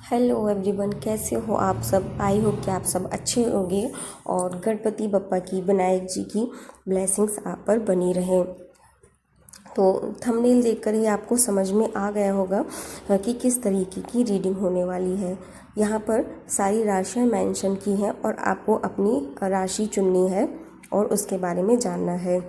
Hello everyone, कैसे हो आप सब। आई होप कि आप सब अच्छे होंगे और गणपति बप्पा की, विनायक जी की ब्लेसिंग्स आप पर बनी रहें। तो थंबनेल देखकर ही आपको समझ में आ गया होगा कि किस तरीके की रीडिंग होने वाली है। यहाँ पर सारी राशियाँ मेंशन की हैं और आपको अपनी राशि चुननी है और उसके बारे में जानना है।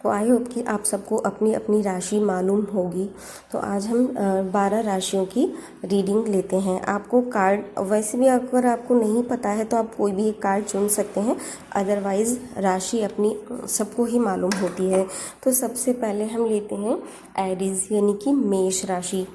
तो आई होप कि आप सबको अपनी अपनी राशि मालूम होगी। तो आज हम 12 राशियों की रीडिंग लेते हैं। आपको कार्ड, वैसे भी अगर आपको नहीं पता है तो आप कोई भी एक कार्ड चुन सकते हैं, अदरवाइज़ राशि अपनी सबको ही मालूम होती है। तो सबसे पहले हम लेते हैं एरीज यानी कि मेष राशि।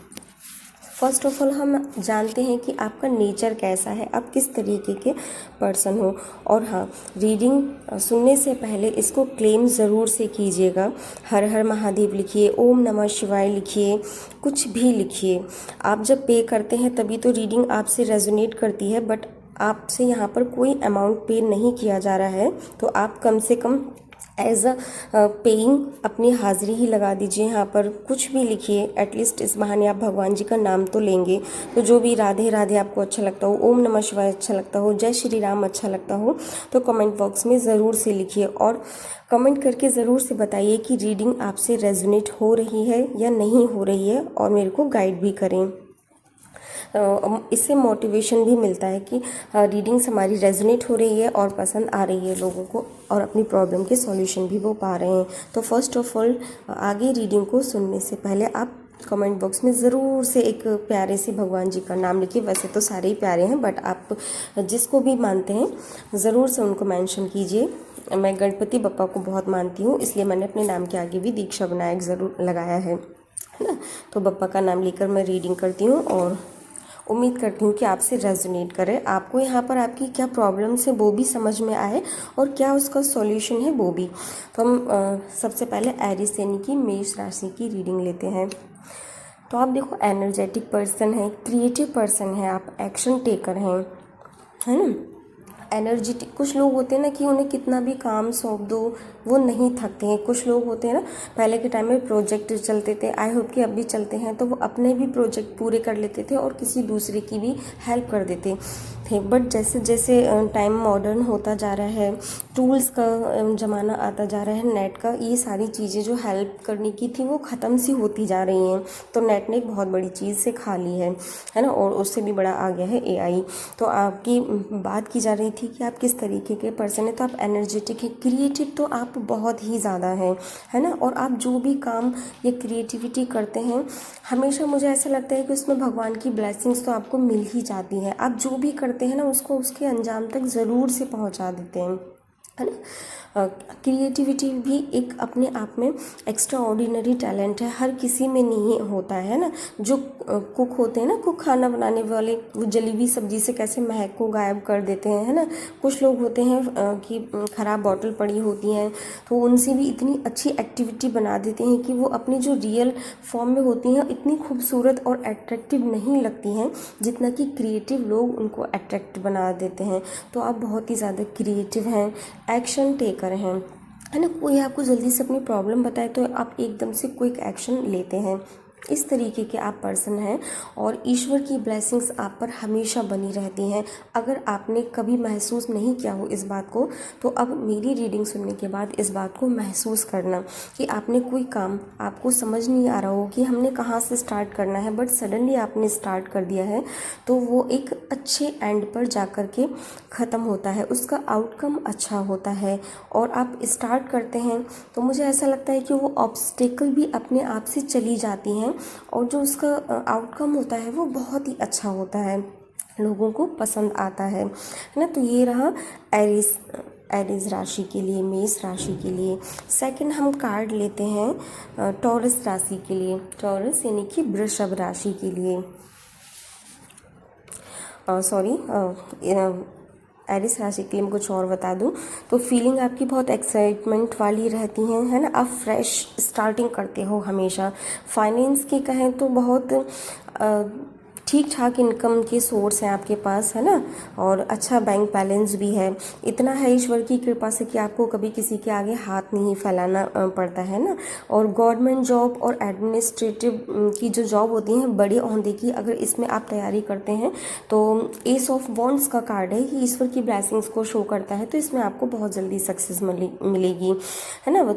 फर्स्ट ऑफ ऑल हम जानते हैं कि आपका नेचर कैसा है, आप किस तरीके के पर्सन हो। और हाँ, रीडिंग सुनने से पहले इसको क्लेम ज़रूर से कीजिएगा। हर हर महादेव लिखिए, ओम नमः शिवाय लिखिए, कुछ भी लिखिए। आप जब पे करते हैं तभी तो रीडिंग आपसे रेजोनेट करती है, बट आपसे यहाँ पर कोई अमाउंट पे नहीं किया जा रहा है। तो आप कम से कम एज अ पेइंग अपनी हाज़िरी ही लगा दीजिए। यहाँ पर कुछ भी लिखिए, एटलीस्ट इस बहाने आप भगवान जी का नाम तो लेंगे। तो जो भी राधे राधे आपको अच्छा लगता हो, ओम नमः शिवाय अच्छा लगता हो, जय श्री राम अच्छा लगता हो, तो कमेंट बॉक्स में ज़रूर से लिखिए और कमेंट करके ज़रूर से बताइए कि रीडिंग आपसे रेजोनेट हो रही है या नहीं हो रही है, और मेरे को गाइड भी करें। इससे मोटिवेशन भी मिलता है कि रीडिंग्स हमारी रेजोनेट हो रही है और पसंद आ रही है लोगों को, और अपनी प्रॉब्लम के सॉल्यूशन भी वो पा रहे हैं। तो फर्स्ट ऑफ ऑल, आगे रीडिंग को सुनने से पहले आप कमेंट बॉक्स में ज़रूर से एक प्यारे से भगवान जी का नाम लिखिए। वैसे तो सारे ही प्यारे हैं, बट आप जिसको भी मानते हैं ज़रूर से उनको मेंशन कीजिए। मैं गणपति बप्पा को बहुत मानती हूँ, इसलिए मैंने अपने नाम के आगे भी दीक्षा विनायक ज़रूर लगाया है ना। तो बप्पा का नाम लेकर मैं रीडिंग करती हूँ और उम्मीद करती हूँ कि आपसे रेजोनेट करे। आपको यहाँ पर आपकी क्या प्रॉब्लम्स है वो भी समझ में आए और क्या उसका सॉल्यूशन है वो भी। तो हम सबसे पहले एरीज यानी कि मेष राशि की रीडिंग लेते हैं। तो आप देखो, एनर्जेटिक पर्सन है, क्रिएटिव पर्सन है, आप एक्शन टेकर हैं, है ना। एनर्जेटिक, कुछ लोग होते हैं ना कि उन्हें कितना भी काम सौंप दो वो नहीं थकते हैं। कुछ लोग होते हैं ना, पहले के टाइम में प्रोजेक्ट चलते थे, आई होप कि अब भी चलते हैं, तो वो अपने भी प्रोजेक्ट पूरे कर लेते थे और किसी दूसरे की भी हेल्प कर देते थे। बट जैसे जैसे टाइम मॉडर्न होता जा रहा है, टूल्स का ज़माना आता जा रहा है, नेट का, ये सारी चीज़ें जो हेल्प करने की थी वो ख़त्म सी होती जा रही हैं। तो नेट ने एक बहुत बड़ी चीज़ से खा ली है ना, और उससे भी बड़ा आ गया है एआई। तो आपकी बात की जा रही थी कि आप किस तरीके के पर्सन हैं। तो आप एनर्जेटिक हैं, क्रिएटिव तो आप बहुत ही ज़्यादा हैं, है ना। और आप जो भी काम या क्रिएटिविटी करते हैं, हमेशा मुझे ऐसा लगता है कि उसमें भगवान की ब्लेसिंग्स तो आपको मिल ही जाती हैं। आप जो भी करते हैं ना, उसको उसके अंजाम तक ज़रूर से पहुंचा देते हैं, है ना। क्रिएटिविटी भी एक अपने आप में एक्स्ट्रा ऑर्डिनरी टैलेंट है, हर किसी में नहीं होता है ना। जो कुक होते हैं ना, कुक खाना बनाने वाले, वो जली हुई सब्जी से कैसे महक को गायब कर देते हैं, है ना। कुछ लोग होते हैं कि ख़राब बॉटल पड़ी होती हैं तो उनसे भी इतनी अच्छी एक्टिविटी बना देते हैं कि वो अपनी जो रियल फॉर्म में होती हैं इतनी खूबसूरत और अट्रैक्टिव नहीं लगती हैं जितना कि क्रिएटिव लोग उनको अट्रैक्ट बना देते हैं। तो आप बहुत ही ज़्यादा क्रिएटिव हैं, एक्शन टेकर हैं, है ना। कोई आपको जल्दी से अपनी प्रॉब्लम बताए तो आप एकदम से क्विक एक्शन लेते हैं। इस तरीके के आप पर्सन हैं और ईश्वर की ब्लेसिंग्स आप पर हमेशा बनी रहती हैं। अगर आपने कभी महसूस नहीं किया हो इस बात को, तो अब मेरी रीडिंग सुनने के बाद इस बात को महसूस करना कि आपने कोई काम, आपको समझ नहीं आ रहा हो कि हमने कहाँ से स्टार्ट करना है, बट सडनली आपने स्टार्ट कर दिया है, तो वो एक अच्छे एंड पर जा कर के ख़त्म होता है, उसका आउटकम अच्छा होता है। और आप स्टार्ट करते हैं तो मुझे ऐसा लगता है कि वो ऑब्स्टेकल भी अपने आप से चली जाती हैं और जो उसका आउटकम होता है वो बहुत ही अच्छा होता है, लोगों को पसंद आता है ना। तो ये रहा एरीज राशि के लिए, मेष राशि के लिए। सेकंड हम कार्ड लेते हैं टॉरस राशि के लिए, टॉरस यानी कि वृषभ राशि के लिए, एरिस राशि के लिए मैं कुछ और बता दूं तो फीलिंग आपकी बहुत एक्साइटमेंट वाली रहती हैं, है ना। आप फ्रेश स्टार्टिंग करते हो हमेशा। फाइनेंस की कहें तो बहुत ठीक ठाक इनकम के सोर्स हैं आपके पास, है ना, और अच्छा बैंक बैलेंस भी है। इतना है ईश्वर की कृपा से कि आपको कभी किसी के आगे हाथ नहीं फैलाना पड़ता है ना। और गवर्नमेंट जॉब और एडमिनिस्ट्रेटिव की जो जॉब होती हैं बड़े ओहदे की, अगर इसमें आप तैयारी करते हैं तो एस ऑफ वॉन्ड्स का कार्ड है, ये ईश्वर की ब्लेसिंग्स को शो करता है, तो इसमें आपको बहुत जल्दी सक्सेस मिलेगी, है ना। वो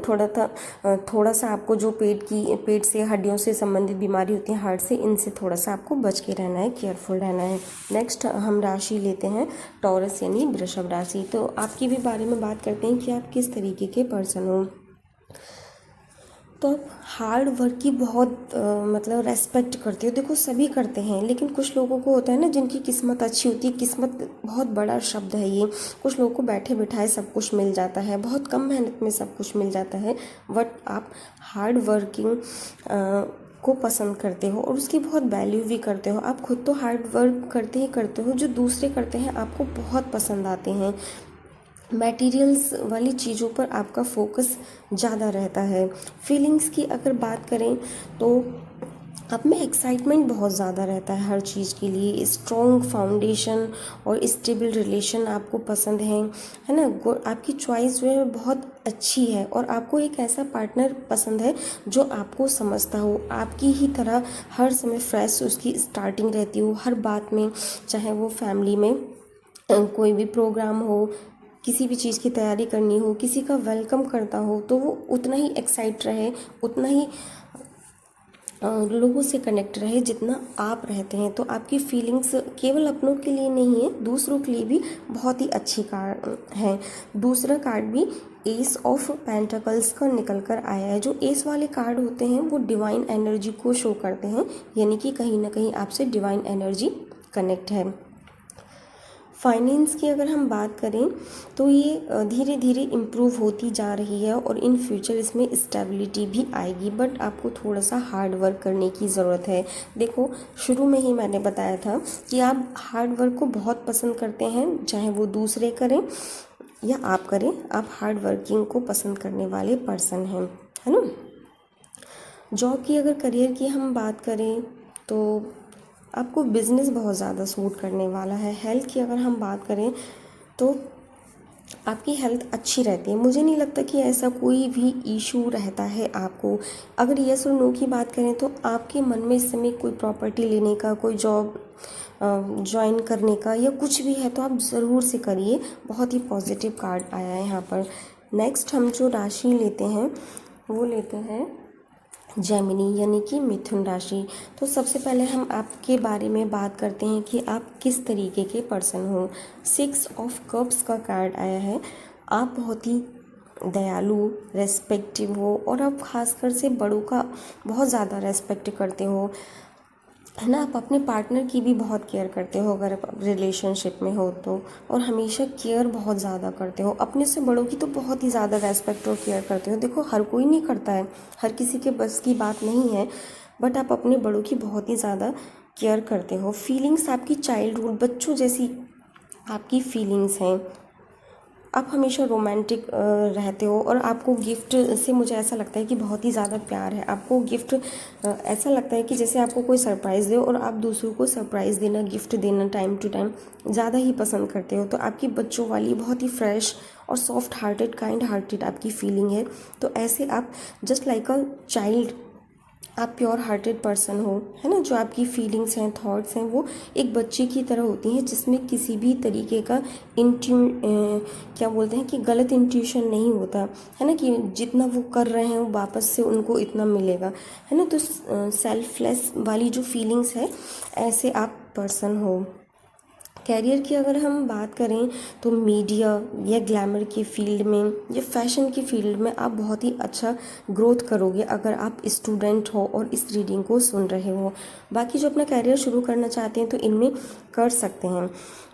थोड़ा सा आपको जो पेट से हड्डियों से संबंधित बीमारी होती है, हार्ट से, इनसे थोड़ा सा आपको बच के रहना है, केयरफुल रहना है। नेक्स्ट हम राशि लेते हैं टॉरस यानी वृषभ राशि। तो आपके भी बारे में बात करते हैं कि आप किस तरीके के पर्सन हो। तो आप हार्ड वर्क की बहुत मतलब रेस्पेक्ट करते हो। देखो सभी करते हैं, लेकिन कुछ लोगों को होता है ना जिनकी किस्मत अच्छी होती है। किस्मत बहुत बड़ा शब्द है ये। कुछ लोगों को बैठे बिठाए सब कुछ मिल जाता है, बहुत कम मेहनत में सब कुछ मिल जाता है। बट आप हार्ड वर्किंग को पसंद करते हो और उसकी बहुत वैल्यू भी करते हो। आप खुद तो हार्ड वर्क करते हो, जो दूसरे करते हैं आपको बहुत पसंद आते हैं। मटेरियल्स वाली चीज़ों पर आपका फोकस ज़्यादा रहता है। फीलिंग्स की अगर बात करें तो आप में एक्साइटमेंट बहुत ज़्यादा रहता है हर चीज़ के लिए। स्ट्रॉन्ग फाउंडेशन और स्टेबल रिलेशन आपको पसंद है ना। आपकी चॉइस जो है बहुत अच्छी है और आपको एक ऐसा पार्टनर पसंद है जो आपको समझता हो, आपकी ही तरह हर समय फ्रेश उसकी स्टार्टिंग रहती हो हर बात में। चाहे वो फैमिली में कोई भी प्रोग्राम हो, किसी भी चीज़ की तैयारी करनी हो, किसी का वेलकम करता हो, तो वो उतना ही एक्साइट रहे, उतना ही लोगों से कनेक्ट रहे जितना आप रहते हैं। तो आपकी फीलिंग्स केवल अपनों के लिए नहीं है, दूसरों के लिए भी बहुत ही अच्छी कार्ड है। दूसरा कार्ड भी एस ऑफ पेंटिकल्स का निकल कर आया है। जो एस वाले कार्ड होते हैं वो डिवाइन एनर्जी को शो करते हैं, यानी कि कहीं ना कहीं आपसे डिवाइन एनर्जी कनेक्ट है। फाइनेंस की अगर हम बात करें तो ये धीरे धीरे इम्प्रूव होती जा रही है और इन फ्यूचर इसमें स्टेबिलिटी भी आएगी, बट आपको थोड़ा सा हार्ड वर्क करने की ज़रूरत है। देखो शुरू में ही मैंने बताया था कि आप हार्ड वर्क को बहुत पसंद करते हैं, चाहे वो दूसरे करें या आप करें, आप हार्ड वर्किंग को पसंद करने वाले पर्सन हैं, है ना। जॉब की अगर करियर की हम बात करें तो आपको बिज़नेस बहुत ज़्यादा सूट करने वाला है। हेल्थ की अगर हम बात करें तो आपकी हेल्थ अच्छी रहती है। मुझे नहीं लगता कि ऐसा कोई भी इशू रहता है आपको। अगर येस और नो की बात करें तो आपके मन में इस समय कोई प्रॉपर्टी लेने का, कोई जॉब ज्वाइन करने का या कुछ भी है तो आप ज़रूर से करिए। बहुत ही पॉजिटिव कार्ड आया है यहाँ पर। नेक्स्ट हम जो राशि लेते हैं वो लेते हैं जेमिनी यानी कि मिथुन राशि। तो सबसे पहले हम आपके बारे में बात करते हैं कि आप किस तरीके के पर्सन हो। 6 ऑफ कप्स का कार्ड आया है। आप बहुत ही दयालु, रेस्पेक्टिव हो और आप खासकर से बड़ों का बहुत ज़्यादा रेस्पेक्ट करते हो, है ना। आप अपने पार्टनर की भी बहुत केयर करते हो अगर आप रिलेशनशिप में हो तो, और हमेशा केयर बहुत ज़्यादा करते हो। अपने से बड़ों की तो बहुत ही ज़्यादा रेस्पेक्ट और केयर करते हो। देखो हर कोई नहीं करता है, हर किसी के बस की बात नहीं है, बट आप अपने बड़ों की बहुत ही ज़्यादा केयर करते हो। फीलिंग्स आपकी चाइल्डहुड बच्चों जैसी आपकी फीलिंग्स हैं। आप हमेशा रोमांटिक रहते हो और आपको गिफ्ट से मुझे ऐसा लगता है कि बहुत ही ज़्यादा प्यार है। आपको गिफ्ट ऐसा लगता है कि जैसे आपको कोई सरप्राइज़ दे और आप दूसरों को सरप्राइज़ देना, गिफ्ट देना टाइम टू टाइम ज़्यादा ही पसंद करते हो। तो आपकी बच्चों वाली बहुत ही फ्रेश और सॉफ्ट हार्टेड, काइंड हार्टेड आपकी फीलिंग है। तो ऐसे आप जस्ट लाइक अ चाइल्ड, आप प्योर हार्टेड पर्सन हो, है ना। जो आपकी फीलिंग्स हैं, थॉट्स हैं, वो एक बच्चे की तरह होती हैं जिसमें किसी भी तरीके का क्या बोलते हैं कि गलत इंट्यूशन नहीं होता, है ना, कि जितना वो कर रहे हैं वो वापस से उनको इतना मिलेगा, है ना। तो सेल्फलेस वाली जो फीलिंग्स है, ऐसे आप पर्सन हो। कैरियर की अगर हम बात करें तो मीडिया या ग्लैमर की फील्ड में या फैशन की फील्ड में आप बहुत ही अच्छा ग्रोथ करोगे अगर आप स्टूडेंट हो और इस रीडिंग को सुन रहे हो। बाकी जो अपना कैरियर शुरू करना चाहते हैं तो इनमें कर सकते हैं।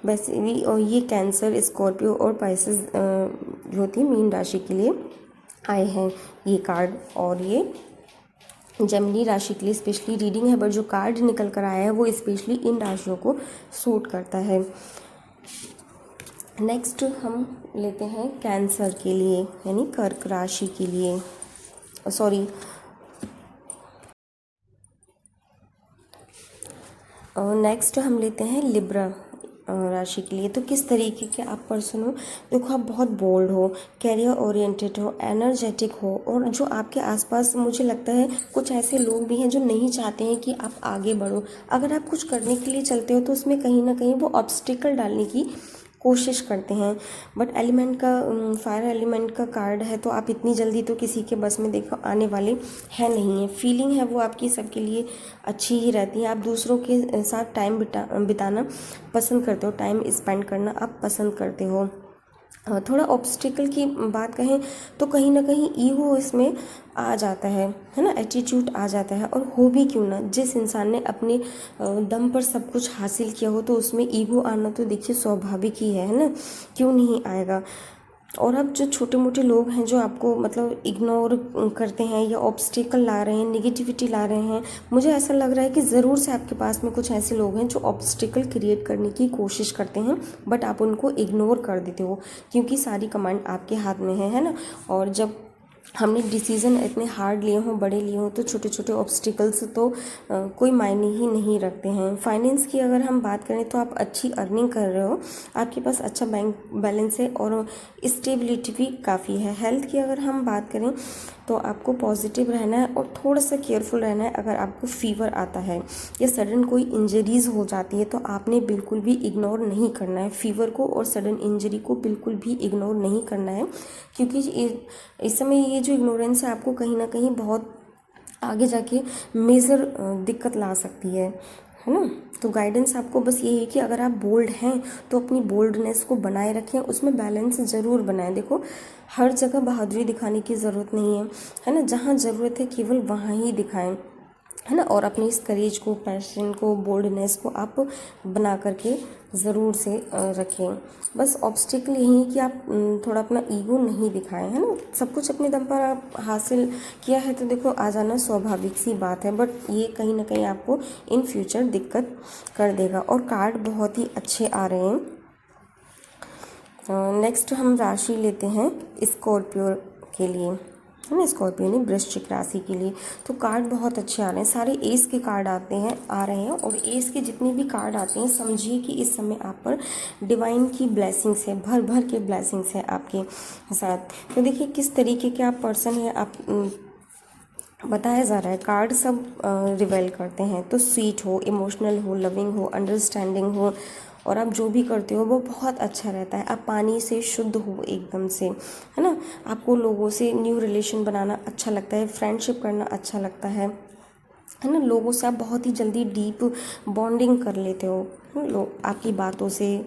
वैसे भी ये कैंसर, स्कॉर्पियो और पाइसेस जो होती है मीन राशि के लिए आए हैं ये कार्ड, और ये जेमिनी राशि के लिए स्पेशली रीडिंग है, बट जो कार्ड निकल कर आया है वो स्पेशली इन राशियों को सूट करता है। नेक्स्ट हम लेते हैं कैंसर के लिए यानी कर्क राशि के लिए, सॉरी नेक्स्ट हम लेते हैं लिब्रा राशि के लिए तो किस तरीके के आप पर्सन हो। देखो, आप बहुत बोल्ड हो, कैरियर ओरिएंटेड हो, एनर्जेटिक हो, और जो आपके आसपास मुझे लगता है कुछ ऐसे लोग भी हैं जो नहीं चाहते हैं कि आप आगे बढ़ो। अगर आप कुछ करने के लिए चलते हो तो उसमें कहीं ना कहीं वो ऑब्स्टिकल डालने की कोशिश करते हैं। बट एलिमेंट का फायर एलिमेंट का कार्ड है, तो आप इतनी जल्दी तो किसी के बस में देखो आने वाले हैं नहीं है। फीलिंग है वो आपकी सबके लिए अच्छी ही रहती है। आप दूसरों के साथ टाइम बिताना पसंद करते हो, टाइम स्पेंड करना आप पसंद करते हो। थोड़ा ऑब्स्टिकल की बात कहें तो कहीं ना कहीं ईगो इसमें आ जाता है ना, एटीट्यूड आ जाता है। और हो भी क्यों ना, जिस इंसान ने अपने दम पर सब कुछ हासिल किया हो तो उसमें ईगो आना तो देखिए स्वाभाविक ही है ना, क्यों नहीं आएगा। और अब जो छोटे मोटे लोग हैं जो आपको मतलब इग्नोर करते हैं या ऑब्स्टिकल ला रहे हैं, निगेटिविटी ला रहे हैं, मुझे ऐसा लग रहा है कि ज़रूर से आपके पास में कुछ ऐसे लोग हैं जो ऑब्स्टिकल क्रिएट करने की कोशिश करते हैं, बट आप उनको इग्नोर कर देते हो क्योंकि सारी कमांड आपके हाथ में है ना। और जब हमने डिसीज़न इतने हार्ड लिए हों, बड़े लिए हों, तो छोटे छोटे ऑब्स्टिकल्स तो कोई मायने ही नहीं रखते हैं। फाइनेंस की अगर हम बात करें तो आप अच्छी अर्निंग कर रहे हो, आपके पास अच्छा बैंक बैलेंस है और स्टेबिलिटी भी काफ़ी है। हेल्थ की अगर हम बात करें तो आपको पॉजिटिव रहना है और थोड़ा सा केयरफुल रहना है। अगर आपको फीवर आता है या सडन कोई इंजरीज़ हो जाती है तो आपने बिल्कुल भी इग्नोर नहीं करना है फीवर को, और सडन इंजरी को बिल्कुल भी इग्नोर नहीं करना है, क्योंकि इस समय ये जो इग्नोरेंस है आपको कहीं ना कहीं बहुत आगे जाके मेजर दिक्कत ला सकती है ना। तो गाइडेंस आपको बस यही है कि अगर आप बोल्ड हैं तो अपनी बोल्डनेस को बनाए रखें, उसमें बैलेंस ज़रूर बनाएं। देखो, हर जगह बहादुरी दिखाने की ज़रूरत नहीं है ना, जहाँ ज़रूरत है केवल वहाँ ही दिखाएं, है ना। और अपनी इस करेज को, पैशन को, बोल्डनेस को आप बना करके ज़रूर से रखें। बस ऑब्स्टिकल यही है कि आप थोड़ा अपना ईगो नहीं दिखाएं, है ना। सब कुछ अपने दम पर आप हासिल किया है तो देखो आ जाना स्वाभाविक सी बात है, बट ये कहीं ना कहीं आपको इन फ्यूचर दिक्कत कर देगा। और कार्ड बहुत ही अच्छे आ रहे हैं। नेक्स्ट हम राशि लेते हैं स्कॉर्पियो के लिए, है ना, स्कॉर्पियो नहीं, वृश्चिक राशि के लिए। तो कार्ड बहुत अच्छे आ रहे हैं, सारे एस के कार्ड आ रहे हैं। और एस के जितने भी कार्ड आते हैं समझिए कि इस समय आप पर डिवाइन की ब्लेसिंग्स है, भर भर के ब्लेसिंग्स है आपके साथ। तो देखिए किस तरीके के आप पर्सन हैं, आप बताया जा रहा है, कार्ड सब रिवेल करते हैं। तो स्वीट हो, इमोशनल हो, लविंग हो, अंडरस्टैंडिंग हो, और आप जो भी करते हो वो बहुत अच्छा रहता है। आप पानी से शुद्ध हो एकदम से, है ना। आपको लोगों से न्यू रिलेशन बनाना अच्छा लगता है, फ्रेंडशिप करना अच्छा लगता है ना। लोगों से आप बहुत ही जल्दी डीप बॉन्डिंग कर लेते हो, लोग आपकी बातों से,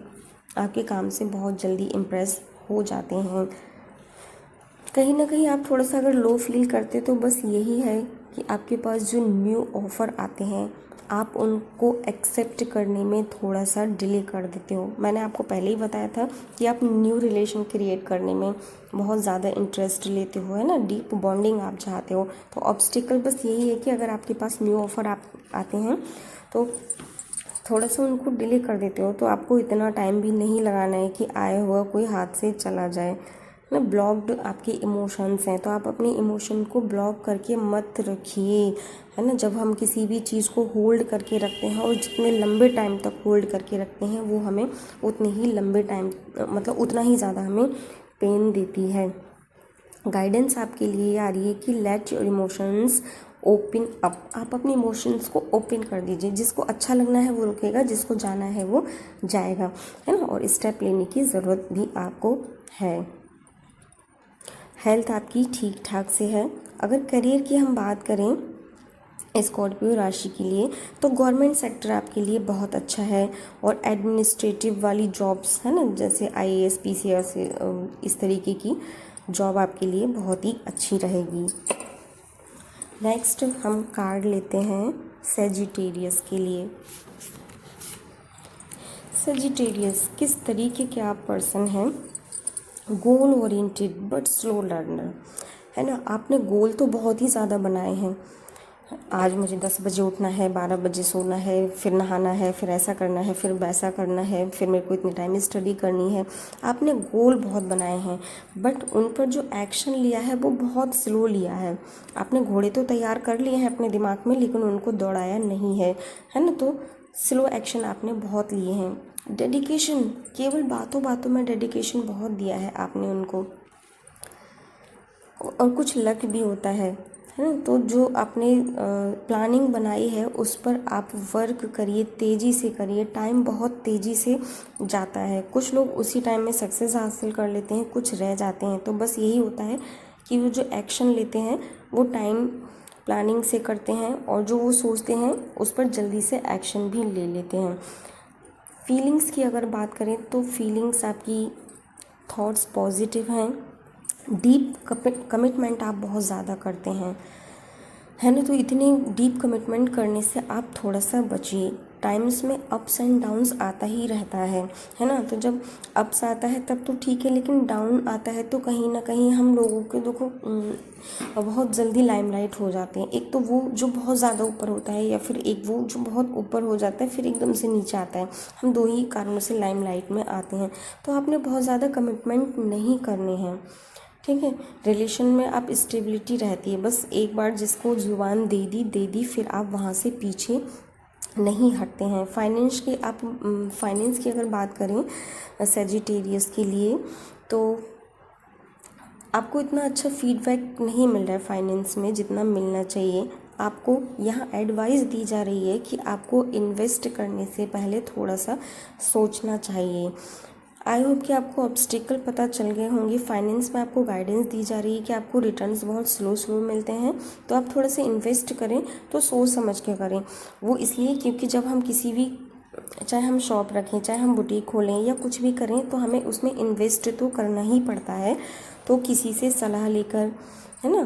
आपके काम से बहुत जल्दी इम्प्रेस हो जाते हैं। कहीं ना कहीं आप थोड़ा सा अगर लो फील करते तो बस यही है कि आपके पास जो न्यू ऑफ़र आते हैं आप उनको एक्सेप्ट करने में थोड़ा सा डिले कर देते हो। मैंने आपको पहले ही बताया था कि आप न्यू रिलेशन क्रिएट करने में बहुत ज़्यादा इंटरेस्ट लेते हो, है ना, डीप बॉन्डिंग आप चाहते हो। तो ऑब्स्टिकल बस यही है कि अगर आपके पास न्यू ऑफ़र आप आते हैं तो थोड़ा सा उनको डिले कर देते हो। तो आपको इतना टाइम भी नहीं लगाना है कि आया हुआ कोई हाथ से चला जाए ना। ब्लॉक्ड आपके इमोशंस हैं तो आप अपने इमोशन को ब्लॉक करके मत रखिए, है ना। जब हम किसी भी चीज़ को होल्ड करके रखते हैं और जितने लंबे टाइम तक होल्ड करके रखते हैं वो हमें उतने ही लंबे टाइम मतलब उतना ही ज़्यादा हमें पेन देती है। गाइडेंस आपके लिए आ रही है कि let your emotions open up. आप अपने इमोशंस को ओपन कर दीजिए, जिसको अच्छा लगना है वो रुकेगा, जिसको जाना है वो जाएगा, है ना। और स्टेप लेने की ज़रूरत भी आपको है। हेल्थ आपकी ठीक ठाक से है। अगर करियर की हम बात करें स्कॉर्पियो राशि के लिए तो गवर्नमेंट सेक्टर आपके लिए बहुत अच्छा है, और एडमिनिस्ट्रेटिव वाली जॉब्स, है ना, जैसे आईएएस पीसीएस इस तरीके की जॉब आपके लिए बहुत ही अच्छी रहेगी। नेक्स्ट हम कार्ड लेते हैं सेजिटेरियस के लिए। सेजिटेरियस किस तरीके के आप पर्सन हैं, goal oriented but slow learner, है ना। आपने गोल तो बहुत ही ज़्यादा बनाए हैं, आज मुझे 10 बजे उठना है, 12 बजे सोना है, फिर नहाना है, फिर ऐसा करना है, फिर वैसा करना है, फिर मेरे को इतने टाइम स्टडी करनी है। आपने गोल बहुत बनाए हैं बट उन पर जो एक्शन लिया है वो बहुत स्लो लिया है। आपने घोड़े तो तैयार कर लिए हैं अपने दिमाग में लेकिन उनको दौड़ाया नहीं है, है ना। तो स्लो एक्शन आपने बहुत लिए हैं। डेडिकेशन, केवल बातों बातों में डेडिकेशन बहुत दिया है आपने उनको, और कुछ लक भी होता है ना। तो जो आपने प्लानिंग बनाई है उस पर आप वर्क करिए, तेज़ी से करिए। टाइम बहुत तेज़ी से जाता है, कुछ लोग उसी टाइम में सक्सेस हासिल कर लेते हैं, कुछ रह जाते हैं। तो बस यही होता है कि वो जो एक्शन लेते हैं वो टाइम प्लानिंग से करते हैं, और जो वो सोचते हैं उस पर जल्दी से एक्शन भी ले लेते हैं। फीलिंग्स की अगर बात करें तो फीलिंग्स आपकी थॉट्स पॉजिटिव हैं। डीप कमिटमेंट आप बहुत ज़्यादा करते हैं, है ना। तो इतने डीप कमिटमेंट करने से आप थोड़ा सा बचिए। टाइम्स में अप्स एंड डाउन्स आता ही रहता है ना। तो जब अप्स आता है तब तो ठीक है, लेकिन डाउन आता है तो कहीं ना कहीं हम लोगों के देखो बहुत जल्दी लाइमलाइट हो जाते हैं। एक तो वो जो बहुत ज़्यादा ऊपर होता है, या फिर एक वो जो बहुत ऊपर हो जाता है फिर एकदम से नीचे आता है। हम दो ही कारणों से लाइमलाइट में आते हैं। तो आपने बहुत ज़्यादा कमिटमेंट नहीं करने हैं, ठीक है। रिलेशन में आप स्टेबिलिटी रहती है, बस एक बार जिसको जुबान दे दी फिर आप वहाँ से पीछे नहीं हटते हैं। फाइनेंस की अगर बात करें सेजिटेरियस के लिए, तो आपको इतना अच्छा फीडबैक नहीं मिल रहा है फाइनेंस में जितना मिलना चाहिए। आपको यहाँ एडवाइस दी जा रही है कि आपको इन्वेस्ट करने से पहले थोड़ा सा सोचना चाहिए। आई होप कि आपको ऑब्स्टिकल पता चल गए होंगे। फाइनेंस में आपको गाइडेंस दी जा रही है कि आपको रिटर्न्स बहुत स्लो मिलते हैं, तो आप थोड़ा सा इन्वेस्ट करें तो सोच समझ के करें। वो इसलिए क्योंकि जब हम किसी भी, चाहे हम शॉप रखें, चाहे हम बुटीक खोलें या कुछ भी करें, तो हमें उसमें इन्वेस्ट तो करना ही पड़ता है। तो किसी से सलाह लेकर, है ना,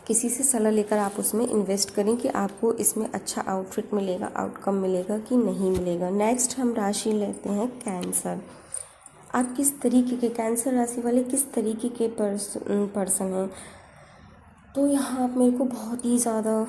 किसी से सलाह लेकर आप उसमें इन्वेस्ट करें कि आपको इसमें अच्छा आउटफिट मिलेगा, आउटकम मिलेगा कि नहीं मिलेगा। नेक्स्ट हम राशि लेते हैं कैंसर। आप किस तरीके के, कैंसर राशि वाले किस तरीके के पर्सन हैं। तो यहाँ आप मेरे को बहुत ही ज़्यादा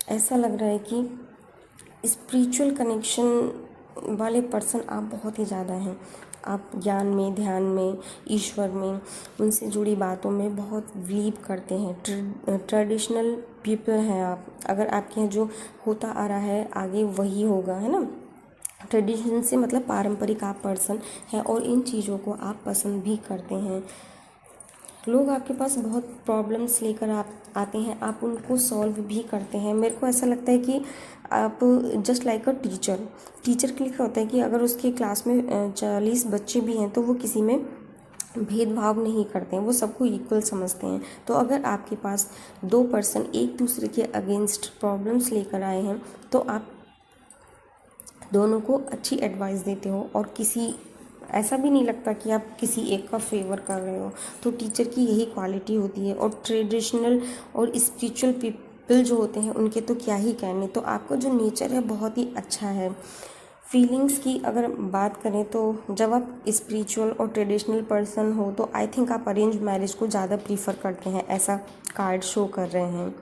ऐसा लग रहा है कि स्पिरिचुअल कनेक्शन वाले पर्सन आप बहुत ही ज़्यादा हैं। आप ज्ञान में, ध्यान में, ईश्वर में, उनसे जुड़ी बातों में बहुत बिलीव करते हैं। ट्रेडिशनल पीपल हैं आप। अगर आपके यहाँ जो होता आ रहा है आगे वही होगा, है ना। ट्रेडिशन से मतलब पारंपरिक आप पर्सन हैं, और इन चीज़ों को आप पसंद भी करते हैं। लोग आपके पास बहुत प्रॉब्लम्स लेकर आप आते हैं, आप उनको सॉल्व भी करते हैं। मेरे को ऐसा लगता है कि आप जस्ट लाइक अ टीचर के लिए क्या होता है कि अगर उसके क्लास में 40 बच्चे भी हैं तो वो किसी में भेदभाव नहीं करते हैं, वो सबको इक्वल समझते हैं। तो अगर आपके पास दो पर्सन एक दूसरे के अगेंस्ट प्रॉब्लम्स लेकर आए हैं तो आप दोनों को अच्छी एडवाइस देते हो, और किसी ऐसा भी नहीं लगता कि आप किसी एक का फेवर कर रहे हो। तो टीचर की यही क्वालिटी होती है। और ट्रेडिशनल और स्पिरिचुअल पीपल जो होते हैं उनके तो क्या ही कहने। तो आपका जो नेचर है बहुत ही अच्छा है। फीलिंग्स की अगर बात करें तो जब आप स्पिरिचुअल और ट्रेडिशनल पर्सन हो तो आई थिंक आप अरेंज मैरिज को ज़्यादा प्रीफर करते हैं, ऐसा कार्ड शो कर रहे हैं।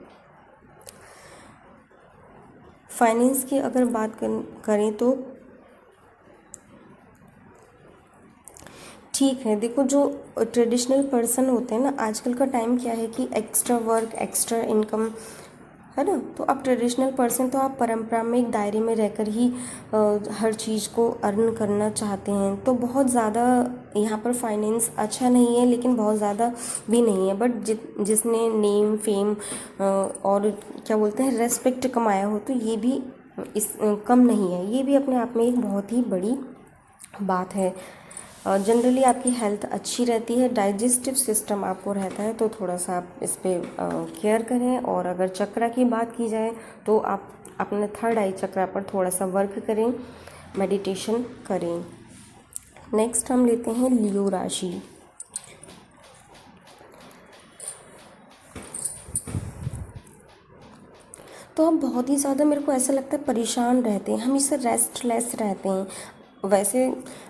फाइनेंस की अगर बात करें तो ठीक है। देखो, जो ट्रेडिशनल पर्सन होते हैं ना, आजकल का टाइम क्या है कि एक्स्ट्रा वर्क, एक्स्ट्रा इनकम, है ना। तो आप ट्रेडिशनल पर्सन तो आप परंपरा में एक दायरे में रहकर ही हर चीज़ को अर्न करना चाहते हैं। तो बहुत ज़्यादा यहाँ पर फाइनेंस अच्छा नहीं है, लेकिन बहुत ज़्यादा भी नहीं है। बट जिसने नेम, फेम और क्या बोलते हैं रेस्पेक्ट कमाया हो, तो ये भी कम नहीं है। ये भी अपने आप में एक बहुत ही बड़ी बात है। जनरली आपकी हेल्थ अच्छी रहती है, डाइजेस्टिव सिस्टम आपको रहता है, तो थोड़ा सा आप इस पर केयर करें। और अगर चक्रा की बात की जाए तो आप अपने थर्ड आई चक्रा पर थोड़ा सा वर्क करें, मेडिटेशन करें। नेक्स्ट हम लेते हैं लियो राशि। तो आप बहुत ही ज़्यादा, मेरे को ऐसा लगता है, परेशान रहते हैं, हमेशा रेस्टलेस रहते हैं। वैसे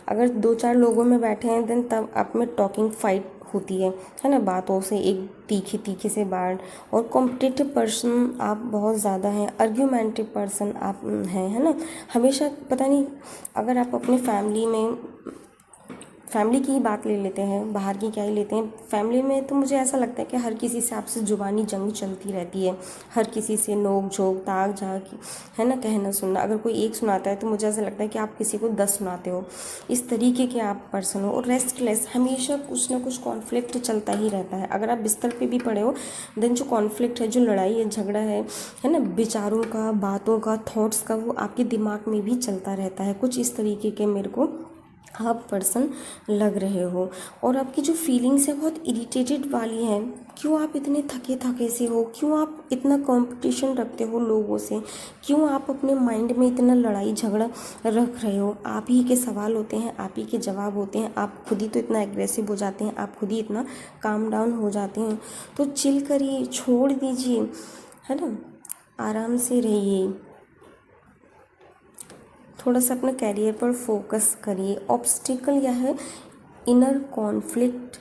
अगर दो चार लोगों में बैठे हैं देन तब आप में टॉकिंग फाइट होती है ना, बातों से एक तीखे से बात। और कॉम्पिटिटिव पर्सन आप बहुत ज़्यादा हैं, आर्ग्यूमेंटिव पर्सन आप हैं, है ना। हमेशा पता नहीं, अगर आप अपने फैमिली में फैमिली की ही बात ले लेते हैं, बाहर की क्या ही लेते हैं। फैमिली में तो मुझे ऐसा लगता है कि हर किसी से आपसे ज़ुबानी जंग चलती रहती है, हर किसी से नोक झोंक ताक झाक, है ना, कहना सुनना। अगर कोई एक सुनाता है तो मुझे ऐसा लगता है कि आप किसी को 10 सुनाते हो। इस तरीके के आप पर्सन हो, और रेस्टलेस, हमेशा कुछ ना कुछ कॉन्फ्लिक्ट चलता ही रहता है। अगर आप बिस्तर पे भी पड़े हो, देन जो कॉन्फ्लिक्ट है, जो लड़ाई है, झगड़ा है ना, विचारों का, बातों का, थॉट्स का, वो आपके दिमाग में भी चलता रहता है। कुछ इस तरीके के मेरे को आप पर्सन लग रहे हो। और आपकी जो फीलिंग्स है बहुत इरिटेटेड वाली हैं। क्यों आप इतने थके थके से हो? क्यों आप इतना कंपटीशन रखते हो लोगों से? क्यों आप अपने माइंड में इतना लड़ाई झगड़ा रख रहे हो? आप ही के सवाल होते हैं, आप ही के जवाब होते हैं। आप खुद ही तो इतना एग्रेसिव हो जाते हैं, आप खुद ही इतना काम डाउन हो जाते हैं। तो चिल करिए, छोड़ दीजिए, है ना, आराम से रहिए, थोड़ा सा अपने कैरियर पर फोकस करिए। ऑब्स्टिकल यह है, इनर कॉन्फ्लिक्ट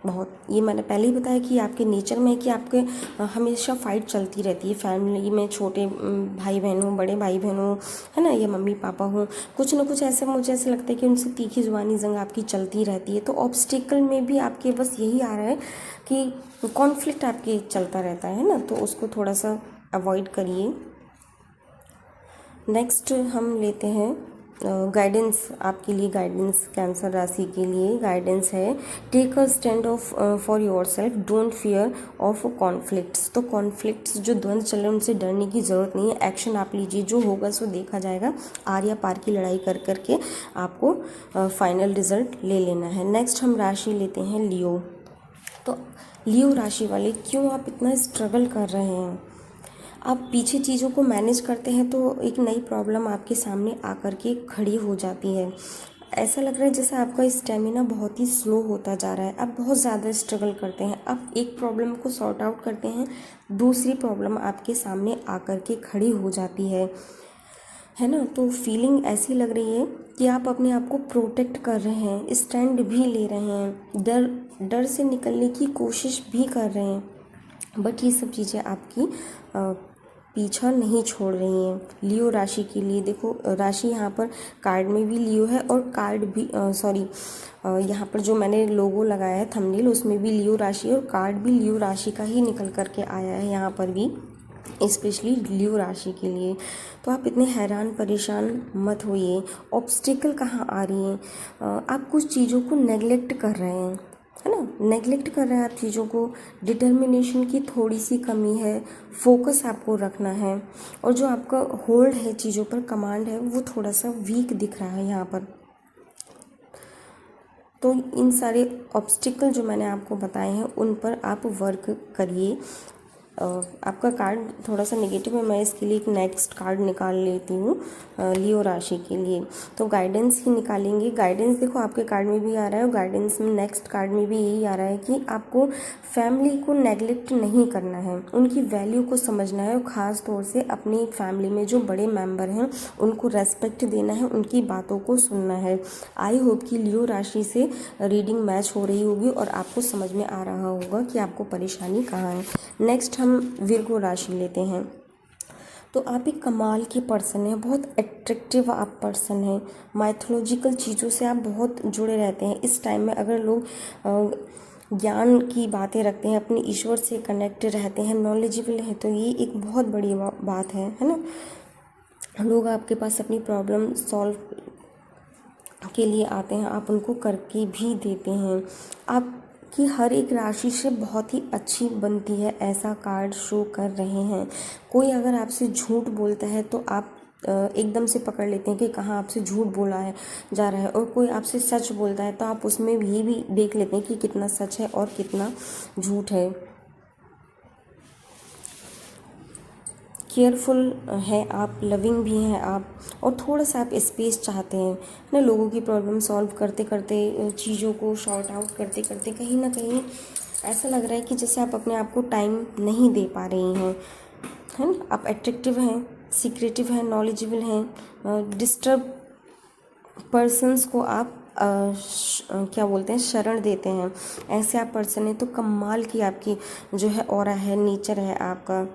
बहुत, ये मैंने पहले ही बताया कि आपके नेचर में है कि आपके हमेशा फाइट चलती रहती है। फैमिली में छोटे भाई बहन हो, बड़े भाई बहन हो, है ना, या मम्मी पापा हो, कुछ ना कुछ ऐसे मुझे ऐसा लगता है कि उनसे तीखी जुबानी जंग आपकी चलती रहती है। तो ऑब्स्टिकल में भी आपके बस यही आ रहा है कि कॉन्फ्लिक्ट आपके चलता रहता है ना, तो उसको थोड़ा सा अवॉइड करिए। नेक्स्ट हम लेते हैं गाइडेंस, आपके लिए गाइडेंस, कैंसर राशि के लिए गाइडेंस है, take a stand off for yourself, don't fear of conflicts. तो कॉन्फ्लिक्ट्स जो द्वंद्व चल रहे हैं उनसे डरने की ज़रूरत नहीं है, एक्शन आप लीजिए, जो होगा सो देखा जाएगा। आर या पार की लड़ाई कर करके आपको फाइनल रिजल्ट ले लेना है। नेक्स्ट हम राशि लेते हैं लियो। तो लियो राशि वाले, क्यों आप इतना स्ट्रगल कर रहे हैं? आप पीछे चीज़ों को मैनेज करते हैं तो एक नई प्रॉब्लम आपके सामने आकर के खड़ी हो जाती है। ऐसा लग रहा है जैसे आपका स्टेमिना बहुत ही स्लो होता जा रहा है, आप बहुत ज़्यादा स्ट्रगल करते हैं। आप एक प्रॉब्लम को सॉर्ट आउट करते हैं, दूसरी प्रॉब्लम आपके सामने आकर के खड़ी हो जाती है ना। तो फीलिंग ऐसी लग रही है कि आप अपने आप को प्रोटेक्ट कर रहे हैं, स्टैंड भी ले रहे हैं, डर से निकलने की कोशिश भी कर रहे हैं, बट ये सब चीज़ें आपकी पीछा नहीं छोड़ रही हैं। लियो राशि के लिए देखो, राशि यहाँ पर कार्ड में भी लियो है, और कार्ड भी यहाँ पर जो मैंने लोगो लगाया है थंबनेल, उसमें भी लियो राशि, और कार्ड भी लियो राशि का ही निकल करके आया है यहाँ पर भी, स्पेशली लियो राशि के लिए। तो आप इतने हैरान परेशान मत होइए। ऑब्स्टिकल कहाँ आ रही हैं? आप कुछ चीज़ों को नेगलेक्ट कर रहे हैं, है ना, नेगलेक्ट कर रहे हैं आप चीज़ों को। डिटर्मिनेशन की थोड़ी सी कमी है, फोकस आपको रखना है, और जो आपका होल्ड है चीज़ों पर, कमांड है, वो थोड़ा सा वीक दिख रहा है यहाँ पर। तो इन सारे ऑब्स्टिकल जो मैंने आपको बताए हैं उन पर आप वर्क करिए। आपका कार्ड थोड़ा सा नेगेटिव है, मैं इसके लिए एक नेक्स्ट कार्ड निकाल लेती हूँ लियो राशि के लिए। तो गाइडेंस ही निकालेंगे। गाइडेंस देखो आपके कार्ड में भी आ रहा है, और गाइडेंस में नेक्स्ट कार्ड में भी यही आ रहा है कि आपको फैमिली को नेगलेक्ट नहीं करना है, उनकी वैल्यू को समझना है, और ख़ास तौर से अपनी फैमिली में जो बड़े मेंबर हैं उनको रेस्पेक्ट देना है, उनकी बातों को सुनना है। आई होप कि लियो राशि से रीडिंग मैच हो रही होगी और आपको समझ में आ रहा होगा कि आपको परेशानी कहाँ है। नेक्स्ट हम विर्गो राशि लेते हैं। तो आप एक कमाल के पर्सन हैं, बहुत अट्रैक्टिव आप पर्सन हैं, माइथोलॉजिकल चीज़ों से आप बहुत जुड़े रहते हैं। इस टाइम में अगर लोग ज्ञान की बातें रखते हैं, अपने ईश्वर से कनेक्ट रहते हैं, नॉलेजेबल है, तो ये एक बहुत बड़ी बात है ना। लोग आपके पास अपनी प्रॉब्लम सॉल्व के लिए आते हैं, आप उनको करके भी देते हैं। आपकी हर एक राशि से बहुत ही अच्छी बनती है, ऐसा कार्ड शो कर रहे हैं। कोई अगर आपसे झूठ बोलता है तो आप एकदम से पकड़ लेते हैं कि कहाँ आपसे झूठ बोला है जा रहा है, और कोई आपसे सच बोलता है तो आप उसमें भी देख लेते हैं कि कितना सच है और कितना झूठ है। केयरफुल है आप, लविंग भी हैं आप, और थोड़ा सा आप स्पेस चाहते हैं ना। लोगों की प्रॉब्लम सॉल्व करते करते, चीज़ों को शॉर्ट आउट करते करते, कहीं ना कहीं ऐसा लग रहा है कि जैसे आप अपने आप को टाइम नहीं दे पा रही हैं, है ना। आप अट्रैक्टिव हैं, सीक्रेटिव हैं, नॉलेजेबल हैं, डिस्टर्ब पर्सन्स को आप क्या बोलते हैं, शरण देते हैं, ऐसे आप पर्सन हैं। तो कमाल की आपकी जो है ऑरा है, नेचर है आपका,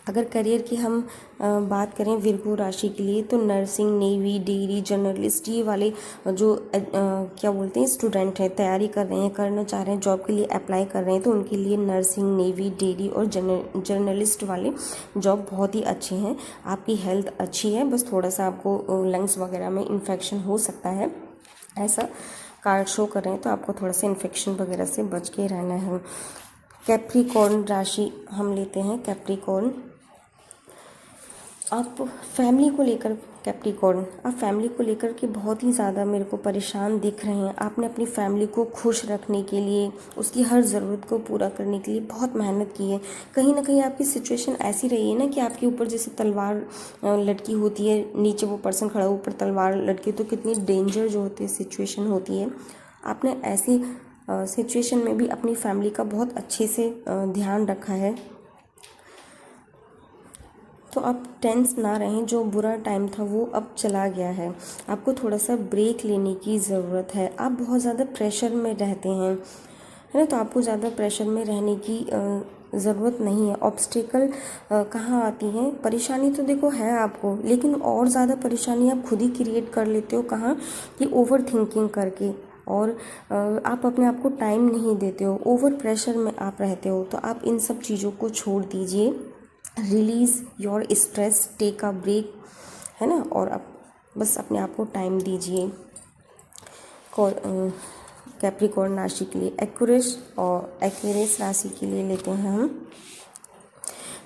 अगर करियर की हम बात करें विर्गो राशि के लिए, तो नर्सिंग, नेवी, डेयरी, जर्नलिस्ट, ये वाले जो क्या बोलते हैं स्टूडेंट हैं, तैयारी कर रहे हैं, करना चाह रहे हैं, जॉब के लिए अप्लाई कर रहे हैं, तो उनके लिए नर्सिंग, नेवी, डेयरी और जर्नलिस्ट वाले जॉब बहुत ही अच्छे हैं। आपकी हेल्थ अच्छी है, बस थोड़ा सा आपको लंग्स वगैरह में इन्फेक्शन हो सकता है, ऐसा कार्ड शो कर रहे हैं, तो आपको थोड़ा सा इन्फेक्शन वगैरह से बच के रहना है। कैप्रिकॉर्न राशि हम लेते हैं। कैप्रिकॉर्न, आप फैमिली को लेकर, कैप्रिकॉर्न आप फैमिली को लेकर के बहुत ही ज़्यादा मेरे को परेशान दिख रहे हैं। आपने अपनी फैमिली को खुश रखने के लिए, उसकी हर ज़रूरत को पूरा करने के लिए बहुत मेहनत की है। कहीं ना कहीं आपकी सिचुएशन ऐसी रही है ना कि आपके ऊपर जैसे तलवार लटकी होती है, नीचे वो पर्सन खड़ा, ऊपर तलवार लटकी, तो कितनी डेंजर जो होती है सिचुएशन होती है। आपने ऐसी सिचुएशन में भी अपनी फैमिली का बहुत अच्छे से ध्यान रखा है, तो आप टेंस ना रहें। जो बुरा टाइम था वो अब चला गया है, आपको थोड़ा सा ब्रेक लेने की ज़रूरत है। आप बहुत ज़्यादा प्रेशर में रहते हैं, है ना, तो आपको ज़्यादा प्रेशर में रहने की ज़रूरत नहीं है। ऑब्स्टिकल कहाँ आती हैं, परेशानी तो देखो है आपको, लेकिन और ज़्यादा परेशानी आप खुद ही क्रिएट कर लेते हो। कहाँ कि ओवर थिंकिंग करके, और आप अपने आप को टाइम नहीं देते हो, ओवर प्रेशर में आप रहते हो। तो आप इन सब चीज़ों को छोड़ दीजिए, release your stress, take a break, है ना, और आप बस अपने आप को टाइम दीजिए। कैप्रिकॉर्न राशि के लिए एक्वेरियस राशि के लिए लेते हैं हम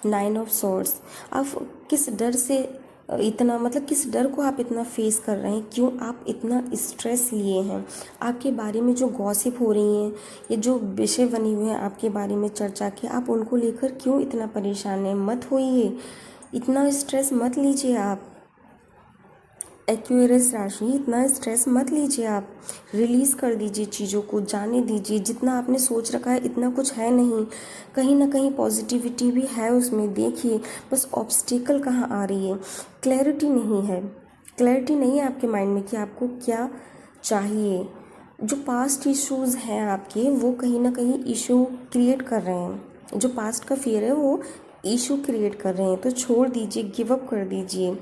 9 ऑफ सोर्ड्स। आप किस डर से इतना, मतलब किस डर को आप इतना फेस कर रहे हैं, क्यों आप इतना स्ट्रेस लिए हैं, आपके बारे में जो गॉसिप हो रही हैं, ये जो विषय बने हुए हैं आपके बारे में चर्चा के, आप उनको लेकर क्यों इतना परेशान हैं। मत होइए, इतना स्ट्रेस मत लीजिए आप। एक्वेरियस राशि, इतना स्ट्रेस मत लीजिए आप, रिलीज़ कर दीजिए चीज़ों को, जाने दीजिए। जितना आपने सोच रखा है इतना कुछ है नहीं, कहीं ना कहीं पॉजिटिविटी भी है उसमें, देखिए। बस ऑब्स्टिकल कहाँ आ रही है, क्लैरिटी नहीं है, क्लैरिटी नहीं है आपके माइंड में कि आपको क्या चाहिए। जो पास्ट इश्यूज़ हैं आपके, वो कहीं ना कहीं इशू क्रिएट कर रहे हैं, जो पास्ट का फियर है वो इशू क्रिएट कर रहे हैं। तो छोड़ दीजिए, गिव अप कर दीजिए।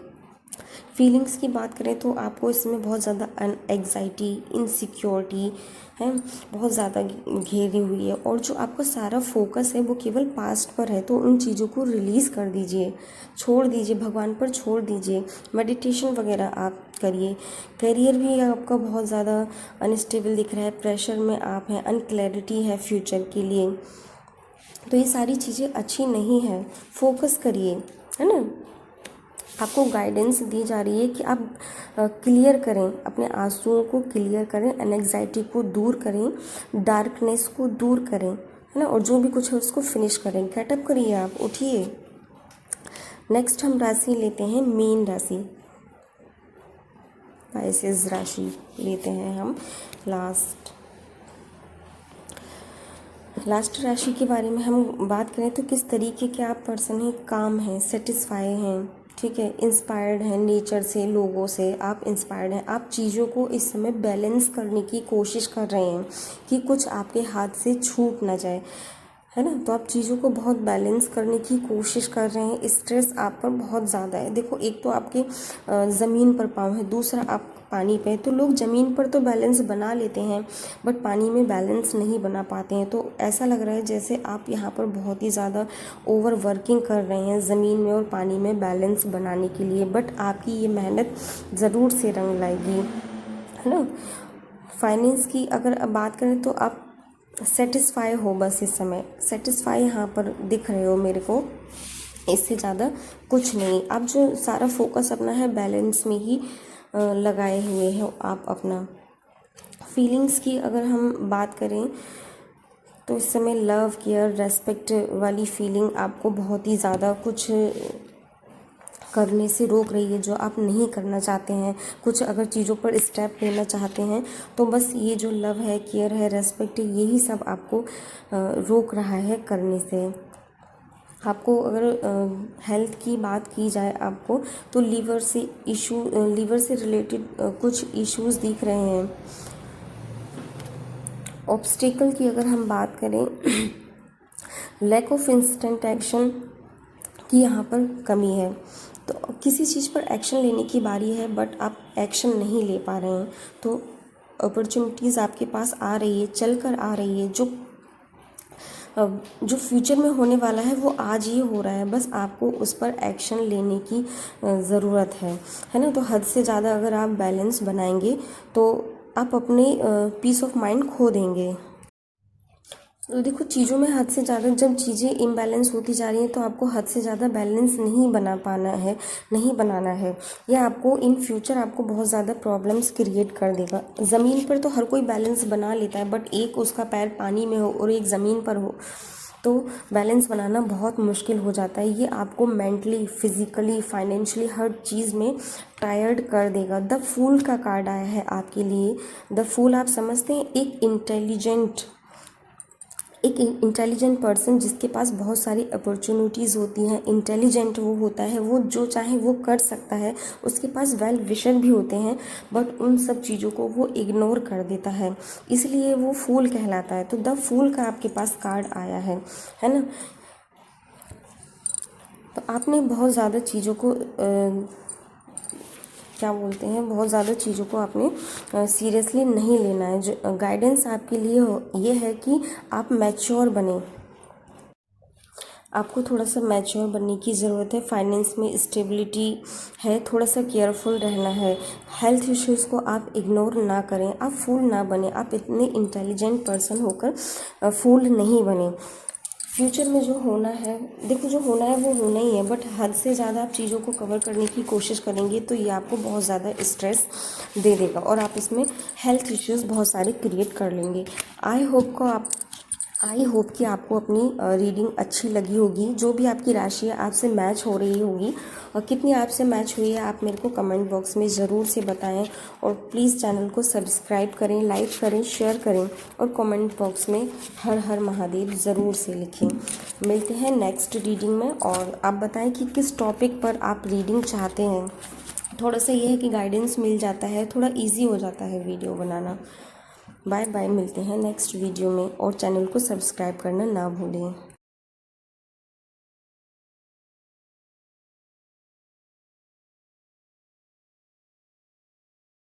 फीलिंग्स की बात करें तो आपको इसमें बहुत ज़्यादा एग्जाइटी, इनसिक्योरिटी है, बहुत ज़्यादा घेरी हुई है, और जो आपका सारा फोकस है वो केवल पास्ट पर है। तो उन चीज़ों को रिलीज़ कर दीजिए, छोड़ दीजिए, भगवान पर छोड़ दीजिए। मेडिटेशन वगैरह आप करिए। करियर भी आपका बहुत ज़्यादा अनस्टेबल दिख रहा है, प्रेशर में आप हैं, अनक्लैरिटी है फ्यूचर के लिए, तो ये सारी चीज़ें अच्छी नहीं है। फोकस करिए, है ना। आपको गाइडेंस दी जा रही है कि आप क्लियर करें, अपने आंसुओं को क्लियर करें, एंग्जाइटी को दूर करें, डार्कनेस को दूर करें, है ना, और जो भी कुछ है उसको फिनिश करें। गेटअप करिए, आप उठिए। नेक्स्ट हम राशि लेते हैं मीन राशि, पाइसेस राशि लेते हैं हम लास्ट राशि के बारे में हम बात करें तो किस तरीके के आप पर्सन हैं, काम हैं, सेटिस्फाई हैं, ठीक है, इंस्पायर्ड हैं नेचर से, लोगों से आप इंस्पायर्ड हैं। आप चीज़ों को इस समय बैलेंस करने की कोशिश कर रहे हैं कि कुछ आपके हाथ से छूट ना जाए, है ना, तो आप चीज़ों को बहुत बैलेंस करने की कोशिश कर रहे हैं। स्ट्रेस आप पर बहुत ज़्यादा है। देखो, एक तो आपके ज़मीन पर पाँव है, दूसरा आप पानी पे, तो लोग ज़मीन पर तो बैलेंस बना लेते हैं बट पानी में बैलेंस नहीं बना पाते हैं। तो ऐसा लग रहा है जैसे आप यहाँ पर बहुत ही ज़्यादा ओवर वर्किंग कर रहे हैं ज़मीन में और पानी में बैलेंस बनाने के लिए, बट आपकी ये मेहनत ज़रूर से रंग लाएगी, है ना। फाइनेंस की अगर बात करें तो आप सेटिस्फाई हो, बस इस समय सेटिस्फाई यहाँ पर दिख रहे हो मेरे को, इससे ज़्यादा कुछ नहीं। आप जो सारा फोकस अपना है बैलेंस में ही लगाए हुए हो आप अपना। फीलिंग्स की अगर हम बात करें तो इस समय लव, केयर, रेस्पेक्ट वाली फीलिंग आपको बहुत ही ज़्यादा कुछ करने से रोक रही है, जो आप नहीं करना चाहते हैं। कुछ अगर चीज़ों पर स्टेप लेना चाहते हैं तो बस ये जो लव है, केयर है, रेस्पेक्ट है, यही सब आपको रोक रहा है करने से। आपको अगर हेल्थ की बात की जाए आपको, तो लीवर से रिलेटेड कुछ इश्यूज़ दिख रहे हैं। ऑब्स्टिकल की अगर हम बात करें, लैक ऑफ इंस्टेंट एक्शन, कि यहाँ पर कमी है। तो किसी चीज़ पर एक्शन लेने की बारी है बट आप एक्शन नहीं ले पा रहे हैं। तो अपॉर्चुनिटीज़ आपके पास आ रही है, चल कर आ रही है। जो फ्यूचर में होने वाला है वो आज ही हो रहा है, बस आपको उस पर एक्शन लेने की ज़रूरत है ना। तो हद से ज़्यादा अगर आप बैलेंस बनाएंगे तो आप अपने पीस ऑफ माइंड खो देंगे। तो देखो, चीज़ों में हद से ज़्यादा जब चीज़ें इम्बैलेंस होती जा रही हैं तो आपको हद से ज़्यादा बैलेंस नहीं बनाना है। यह आपको इन फ्यूचर आपको बहुत ज़्यादा प्रॉब्लम्स क्रिएट कर देगा। ज़मीन पर तो हर कोई बैलेंस बना लेता है, बट एक उसका पैर पानी में हो और एक ज़मीन पर हो तो बैलेंस बनाना बहुत मुश्किल हो जाता है। ये आपको मेंटली, फिज़िकली, फाइनेंशियली हर चीज़ में टायर्ड कर देगा। द फूल का कार्ड आया है आपके लिए। द फूल आप समझते हैं, एक इंटेलिजेंट पर्सन जिसके पास बहुत सारी अपॉर्चुनिटीज़ होती हैं। इंटेलिजेंट वो होता है, वो जो चाहे वो कर सकता है। उसके पास वेल विशर भी होते हैं, बट उन सब चीज़ों को वो इग्नोर कर देता है, इसलिए वो फूल कहलाता है। तो द फूल का आपके पास कार्ड आया है ना। तो आपने बहुत ज़्यादा चीज़ों को बहुत ज़्यादा चीज़ों को आपने सीरियसली नहीं लेना है। जो गाइडेंस आपके लिए ये है कि आप मैच्योर बने। आपको थोड़ा सा मैच्योर बनने की ज़रूरत है। फाइनेंस में स्टेबिलिटी है, थोड़ा सा केयरफुल रहना है। हेल्थ इश्यूज़ को आप इग्नोर ना करें, आप फूल ना बने। आप इतने इंटेलिजेंट पर्सन होकर फूल नहीं बने। फ्यूचर में जो होना है, देखो जो होना है वो होना ही है, बट हद से ज़्यादा आप चीज़ों को कवर करने की कोशिश करेंगे तो ये आपको बहुत ज़्यादा स्ट्रेस दे देगा और आप इसमें हेल्थ इश्यूज़ बहुत सारे क्रिएट कर लेंगे। आई होप कि आपको अपनी रीडिंग अच्छी लगी होगी। जो भी आपकी राशि है आपसे मैच हो रही होगी, और कितनी आपसे मैच हुई है आप मेरे को कमेंट बॉक्स में ज़रूर से बताएं। और प्लीज़ चैनल को सब्सक्राइब करें, लाइक करें, शेयर करें और कमेंट बॉक्स में हर हर महादेव ज़रूर से लिखें। मिलते हैं नेक्स्ट रीडिंग में, और आप बताएं कि किस टॉपिक पर आप रीडिंग चाहते हैं। थोड़ा सा ये है कि गाइडेंस मिल जाता है, थोड़ा ईजी हो जाता है वीडियो बनाना। बाय बाय, मिलते हैं नेक्स्ट वीडियो में, और चैनल को सब्सक्राइब करना ना भूलें।